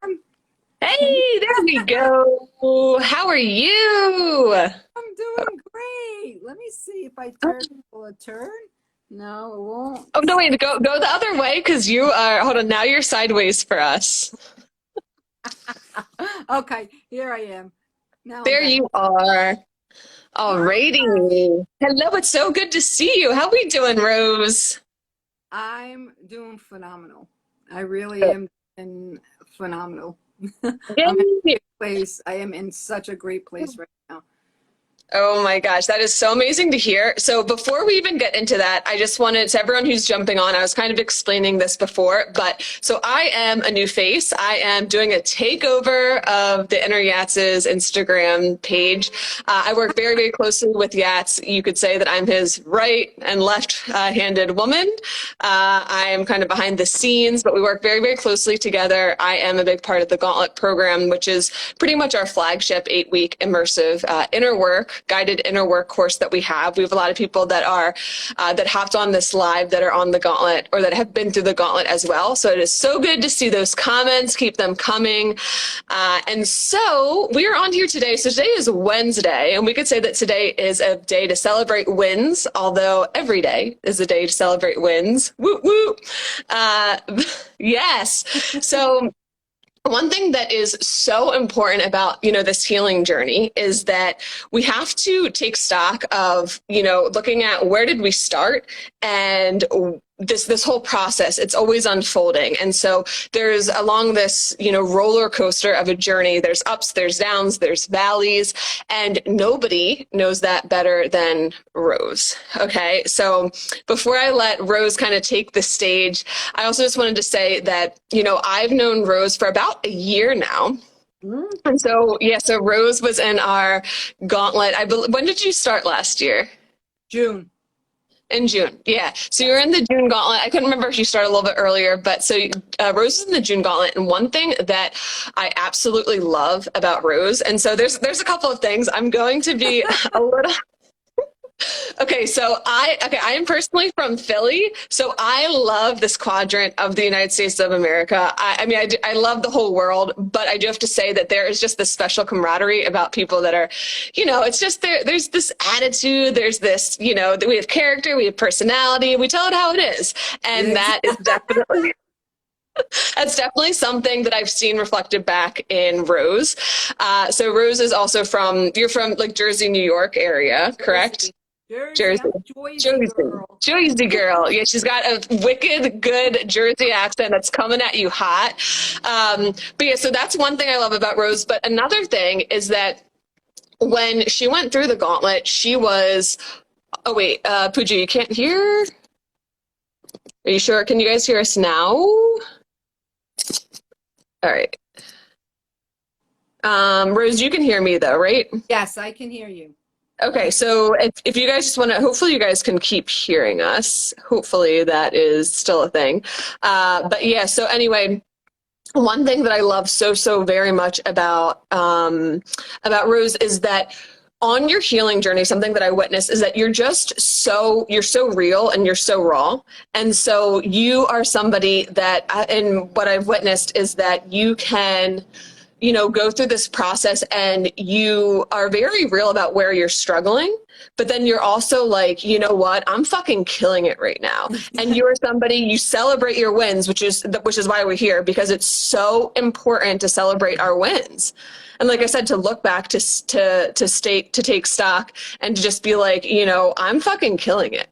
am. Hey, there we go. How are you? I'm doing great. Let me see if I turn. Will it turn? No, it won't. Oh no, wait, go the other way because you are. Hold on, now you're sideways for us. Okay, here I am. Now I'm There back. you are. Hi. Alrighty. Hello, it's so good to see you. How we doing, Rose? I'm doing phenomenal. I really am in phenomenal. I'm in a Yay. great place. I am in such a great place right now. Oh my gosh, that is so amazing to hear. So before we even get into that, I just wanted to everyone who's jumping on, I was kind of explaining this before, but so I am a new face. I am doing a takeover of the Inner Yats' Instagram page. I work very, very closely with Yats. You could say that I'm his right and left-handed woman. I am kind of behind the scenes, but we work very, very closely together. I am a big part of the Gauntlet program, which is pretty much our flagship 8-week immersive inner work guided inner work course that we have. We have a lot of people that are that hopped on this live that are on the Gauntlet or that have been through the Gauntlet as well. So it is so good to see those comments. Keep them coming. And so we are on here today. So today is Wednesday, and we could say that today is a day to celebrate wins, although every day is a day to celebrate wins. Woo woo. Uh, yes. So one thing that is so important about, this healing journey is that we have to take stock of, looking at where did we start and this whole process, it's always unfolding. And so there's along this, roller coaster of a journey, there's ups, there's downs, there's valleys, and nobody knows that better than Rose. Okay. So before I let Rose kind of take the stage, I also just wanted to say that, I've known Rose for about a year now. Mm, And so, yeah, so Rose was in our Gauntlet. When did you start last year? June. In June, yeah. So you're Yes. in the June Gauntlet. I couldn't remember if you started a little bit earlier, but so Rose is in the June Gauntlet, and one thing that I absolutely love about Rose, and so there's a couple of things. I'm going to be a little. Okay, so I am personally from Philly, so I love this quadrant of the United States of America. I love the whole world, but I do have to say that there is just this special camaraderie about people that are, it's just there's this attitude, there's this, that we have character, we have personality, we tell it how it is. And Yes. that is definitely that's definitely something that I've seen reflected back in Rose. So Rose is also you're from like Jersey, New York area, correct? Jersey. Jersey. Jersey. I'm a Jersey Jersey. girl. Jersey girl. Yeah, she's got a wicked good Jersey accent that's coming at you hot. But yeah, so that's one thing I love about Rose. But another thing is that when she went through the Gauntlet, she was, oh wait, Pooja, you can't hear? Are you sure? Can you guys hear us now? All right. Rose, you can hear me though, right? Yes, I can hear you. Okay, so if you guys just want to, hopefully you guys can keep hearing us. Hopefully that is still a thing. But yeah, so anyway, one thing that I love so very much about Rose is that on your healing journey, something that I witnessed is that you're so real and you're so raw. And so you are somebody that, and what I've witnessed is that you can go through this process and you are very real about where you're struggling, but then you're also like, you know what, I'm fucking killing it right now. And you're somebody, you celebrate your wins, which is why we're here, because it's so important to celebrate our wins. And like I said, to look back, to take stock and to just be like, I'm fucking killing it.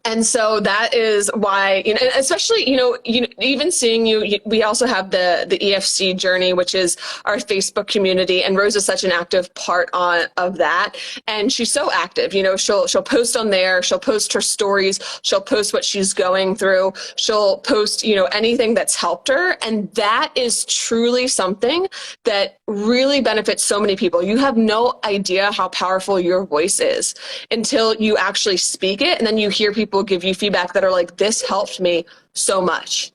And so that is why, especially, even seeing you, we also have the EFC journey, which is our Facebook community. And Rose is such an active part of that. And she's so active, she'll post on there. She'll post her stories. She'll post what she's going through. She'll post, anything that's helped her. And that is truly something that really benefits so many people. You have no idea how powerful your voice is until you actually speak it. And then you hear people give you feedback that are like, this helped me so much.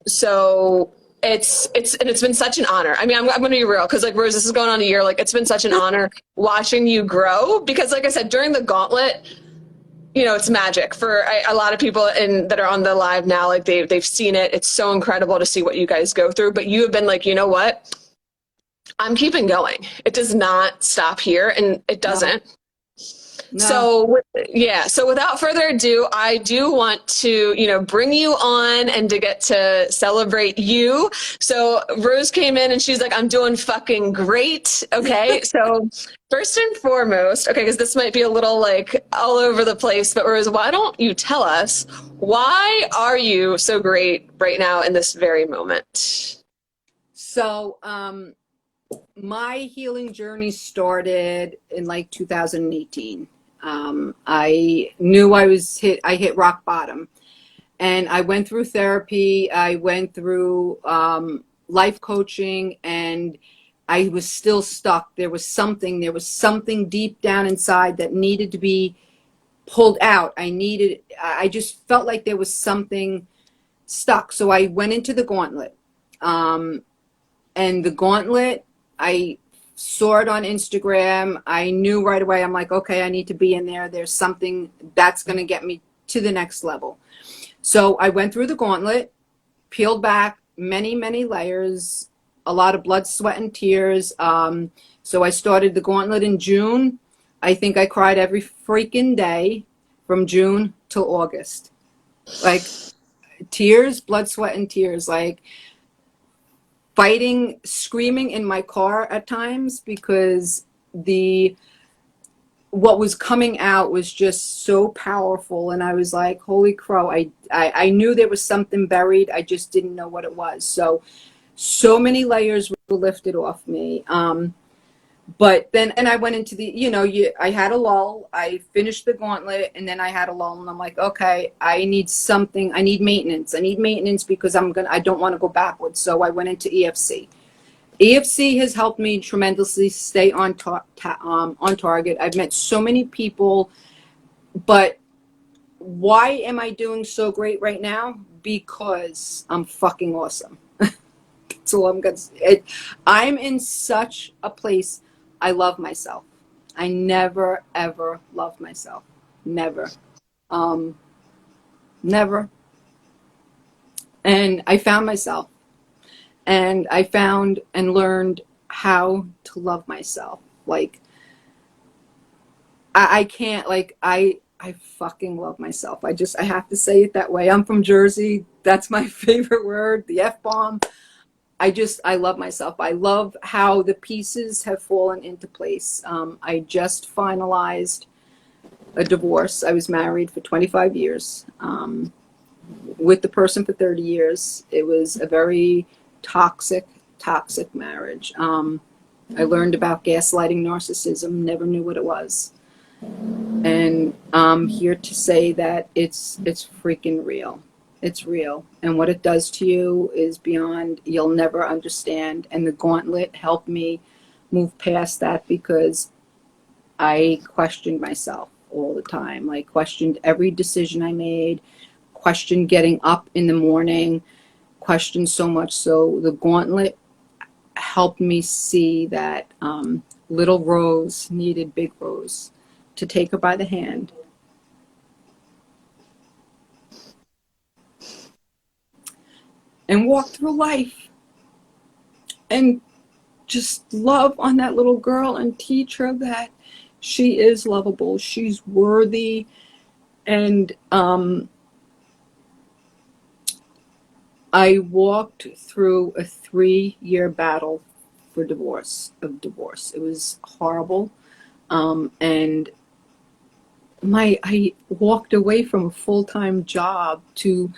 So it's been such an honor. I mean, I'm going to be real, because like Rose, this is going on a year. Like, it's been such an honor watching you grow, because like I said, during the Gauntlet, you know, it's magic for a lot of people that are on the live now. Like they've seen it. It's so incredible to see what you guys go through. But you have been like, you know what? I'm keeping going. It does not stop here, and it No, doesn't. no. So yeah, so without further ado, I do want to, you know, bring you on and to get to celebrate you. So Rose came in and she's like, I'm doing fucking great. Okay. So first and foremost, okay, because this might be a little like all over the place, but Rose, why don't you tell us, why are you so great right now in this very moment? So, my healing journey started in like 2018. I knew I hit rock bottom, and I went through therapy. I went through life coaching, and I was still stuck. There was something deep down inside that needed to be pulled out. I just felt like there was something stuck. So I went into the Gauntlet. Um, and the Gauntlet, I saw it on Instagram. I knew right away, I'm like, okay, I need to be in there. There's something that's going to get me to the next level. So I went through the Gauntlet, peeled back many, many layers, a lot of blood, sweat, and tears. So I started the Gauntlet in June. I think I cried every freaking day from June till August. Like tears, blood, sweat, and tears. Like fighting, screaming in my car at times because what was coming out was just so powerful, and I was like, holy crow. I knew there was something buried. I just didn't know what it was. So many layers were lifted off me. But then, and I went into I had a lull. I finished the Gauntlet, and then I had a lull, and I'm like, okay, I need something. I need maintenance. I need maintenance because I don't want to go backwards. So I went into EFC. EFC has helped me tremendously stay on target. I've met so many people, but why am I doing so great right now? Because I'm fucking awesome. That's all I'm gonna say. I'm in such a place. I love myself. I never ever loved myself. Never. Um, Never. And I found myself. And I found and learned how to love myself. Like I can't I fucking love myself. I have to say it that way. I'm from Jersey. That's my favorite word, the F-bomb. I love myself. I love how the pieces have fallen into place. I just finalized a divorce. I was married for 25 years, with the person for 30 years. It was a very toxic, toxic marriage. I learned about gaslighting, narcissism, never knew what it was. And I'm here to say that it's freaking real. It's real. And what it does to you is beyond, you'll never understand. And the Gauntlet helped me move past that because I questioned myself all the time. I questioned every decision I made, questioned getting up in the morning, questioned so much. So the Gauntlet helped me see that little Rose needed big Rose to take her by the hand and walk through life and just love on that little girl and teach her that she is lovable, she's worthy. And I walked through a 3-year battle for divorce. It was horrible. And I walked away from a full-time job to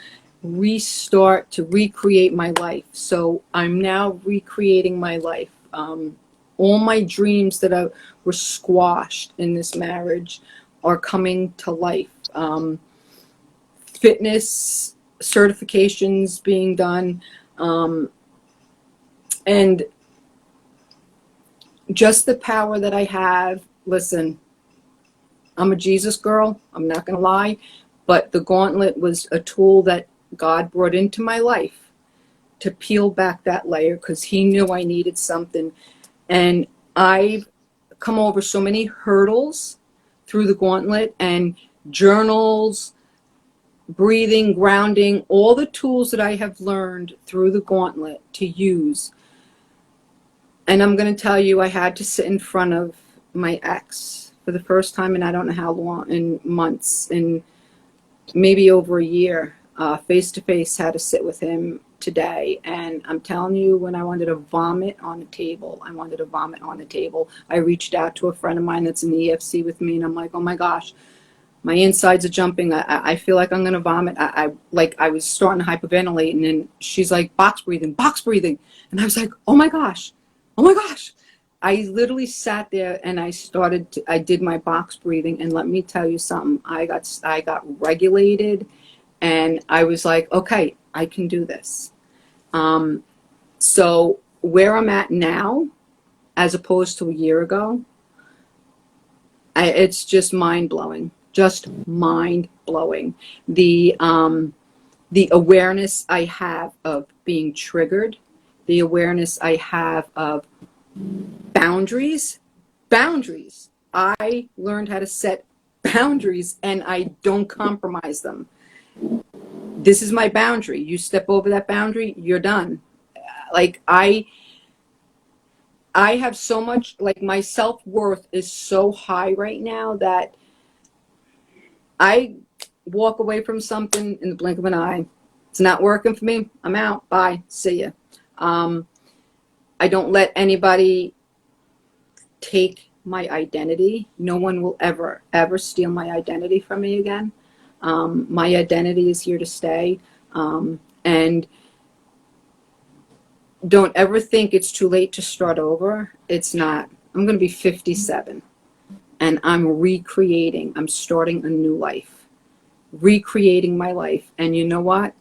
restart, to recreate my life. So I'm now recreating my life. All my dreams that were squashed in this marriage are coming to life. Fitness certifications being done, and just the power that I have. Listen, I'm a Jesus girl. I'm not going to lie. But the Gauntlet was a tool that God brought into my life to peel back that layer because he knew I needed something. And I've come over so many hurdles through the Gauntlet, and journals, breathing, grounding, all the tools that I have learned through the Gauntlet to use. And I'm going to tell you, I had to sit in front of my ex for the first time in I don't know how long, in months, in maybe over a year, face to face, had to sit with him today. And I'm telling you, when I wanted to vomit on the table, I wanted to vomit on the table. I reached out to a friend of mine that's in the EFC with me, and I'm like, oh my gosh, my insides are jumping. I feel like I'm going to vomit. I was starting to hyperventilate, and then she's like, box breathing, box breathing. And I was like, oh my gosh, oh my gosh. I literally sat there and I did my box breathing, and let me tell you something. I got regulated, and I was like, okay, I can do this. So where I'm at now, as opposed to a year ago, it's just mind blowing. Just mind blowing. The awareness I have of being triggered, the awareness I have of boundaries. I learned how to set boundaries, and I don't compromise them. This is my boundary. You step over that boundary, you're done. Like I have so much, like my self-worth is so high right now that I walk away from something in the blink of an eye. It's not working for me. I'm out. Bye. See ya. I don't let anybody take my identity. No one will ever steal my identity from me again. My identity is here to stay. And don't ever think it's too late to start over. It's not. I'm going to be 57, and I'm starting a new life, recreating my life. And you know what?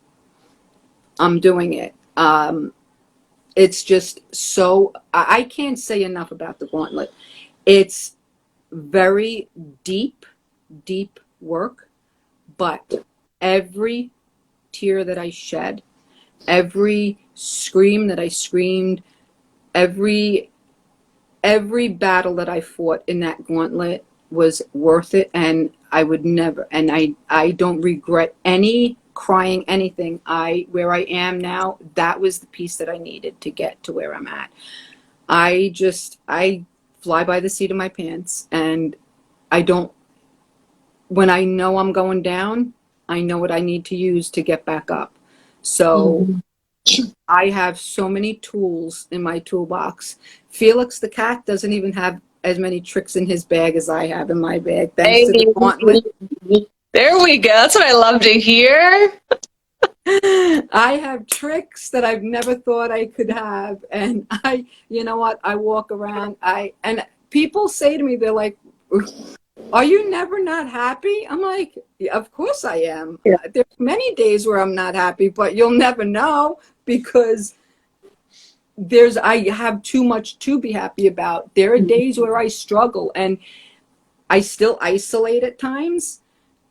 I'm doing it. It's just so, I can't say enough about the Gauntlet. It's very deep work, but every tear that I shed, every scream that I screamed, every battle that I fought in that Gauntlet was worth it. And I would never, and I don't regret any crying, anything. Where I am now, that was the piece that I needed to get to where I'm at. I fly by the seat of my pants, and when I know I'm going down, I know what I need to use to get back up. So I have so many tools in my toolbox. Felix the cat doesn't even have as many tricks in his bag as I have in my bag, thanks to the Gauntlet. There we go. That's what I love to hear. I have tricks that I've never thought I could have. And you know what? I walk around, and people say to me, they're like, are you never not happy? I'm like, yeah, of course I am. Yeah. There's many days where I'm not happy, but you'll never know, because I have too much to be happy about. There are days where I struggle, and I still isolate at times,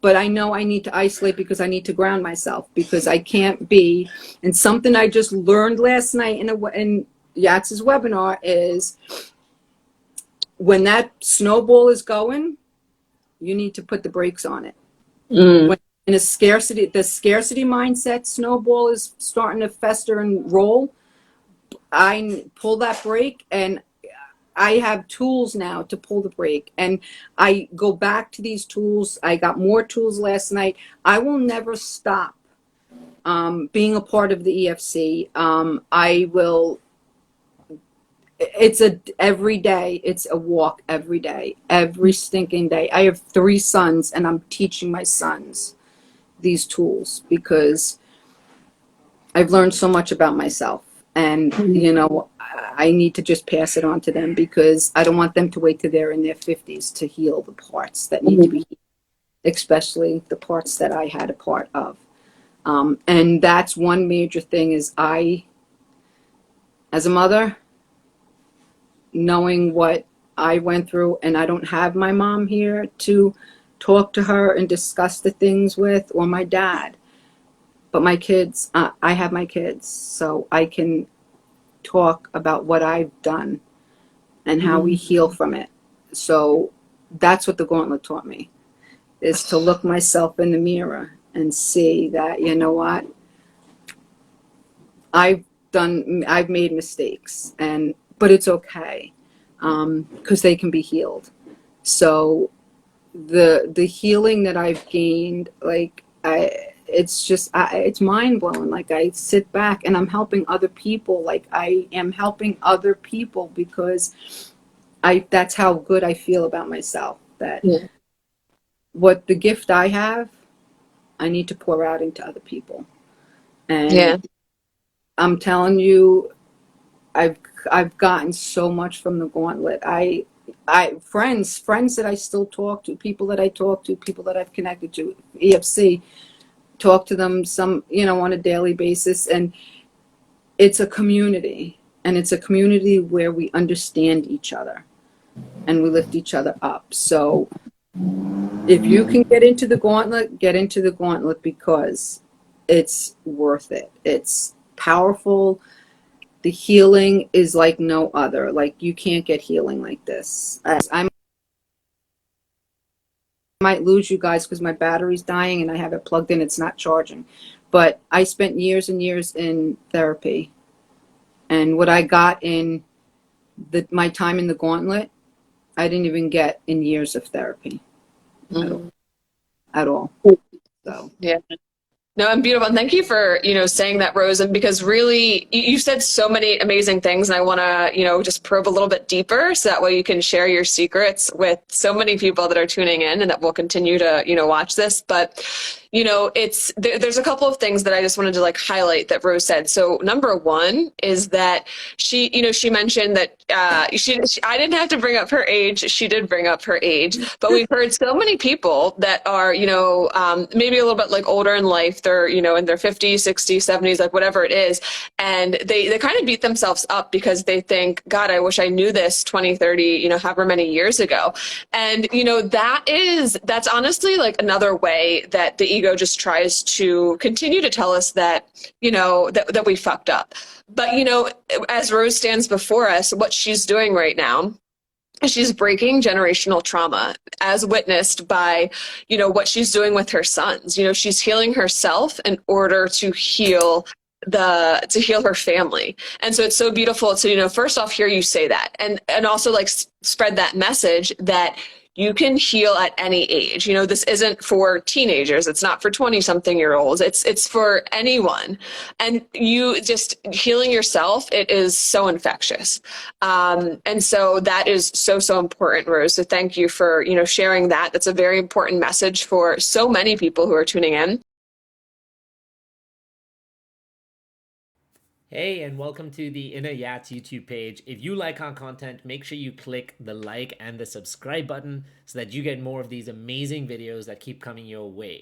but I know I need to isolate because I need to ground myself, because I can't be. And something I just learned last night in Yats's webinar is, when that snowball is going, you need to put the brakes on it. When in the scarcity mindset, snowball is starting to fester and roll, I pull that brake, and I have tools now to pull the brake, and I go back to these tools. I got more tools last night. I will never stop being a part of the EFC. I will. It's every day. It's a walk every day, every stinking day. I have 3 sons, and I'm teaching my sons these tools because I've learned so much about myself. And, you know, I need to just pass it on to them, because I don't want them to wait till they're in their 50s to heal the parts that need to be healed, especially the parts that I had a part of. And that's one major thing is as a mother, knowing what I went through, and I don't have my mom here to talk to her and discuss the things with, or my dad. But my kids, I have my kids, so I can talk about what I've done and how we heal from it. So that's what the Gauntlet taught me. is to look myself in the mirror and see that, you know what, I've made mistakes, but it's okay, because they can be healed. So the healing that I've gained, like it's mind blowing. Like I sit back and I'm helping other people. Like I am helping other people because that's how good I feel about myself. That Yeah. what the gift I have, I need to pour out into other people. And Yeah. I'm telling you, I've I've gotten so much from the Gauntlet. Friends that I still talk to, people that I talk to, people that I've connected to, EFC, talk to them on a daily basis, and it's a community, and it's a community where we understand each other and we lift each other up. So if you can get into the Gauntlet, get into the Gauntlet, because it's worth it. It's powerful. The healing is like no other. Like you can't get healing like this. I might lose you guys because my battery's dying and I have it plugged in. It's not charging. But I spent years and years in therapy. And what I got in my time in the Gauntlet, I didn't even get in years of therapy at all. Mm. At all. So Yeah. No, and beautiful. And thank you for, saying that, Rose. And because really, you said so many amazing things, and I want to, just probe a little bit deeper so that way you can share your secrets with so many people that are tuning in and that will continue to, watch this. But, there's a couple of things that I just wanted to like highlight that Rose said. So number one is that she mentioned that I didn't have to bring up her age. She did bring up her age, but we've heard so many people that are, maybe a little bit like older in life. They're, in their 50s, 60s, 70s, like whatever it is. And they kind of beat themselves up because they think, God, I wish I knew this 20, 30, however many years ago. And, that's honestly like another way that the ego just tries to continue to tell us that, that we fucked up. But, as Rose stands before us, what she's doing right now, she's breaking generational trauma, as witnessed by, what she's doing with her sons. She's healing herself in order to heal her family. And so it's so beautiful to, first off, hear you say that, and also like spread that message that you can heal at any age. This isn't for teenagers. It's not for 20 something year olds. It's for anyone. And you just healing yourself, it is so infectious. And so that is so, so important, Rose. So thank you for, sharing that. That's a very important message for so many people who are tuning in. Hey, and welcome to the Inner Yats YouTube page. If you like our content, make sure you click the like and the subscribe button so that you get more of these amazing videos that keep coming your way.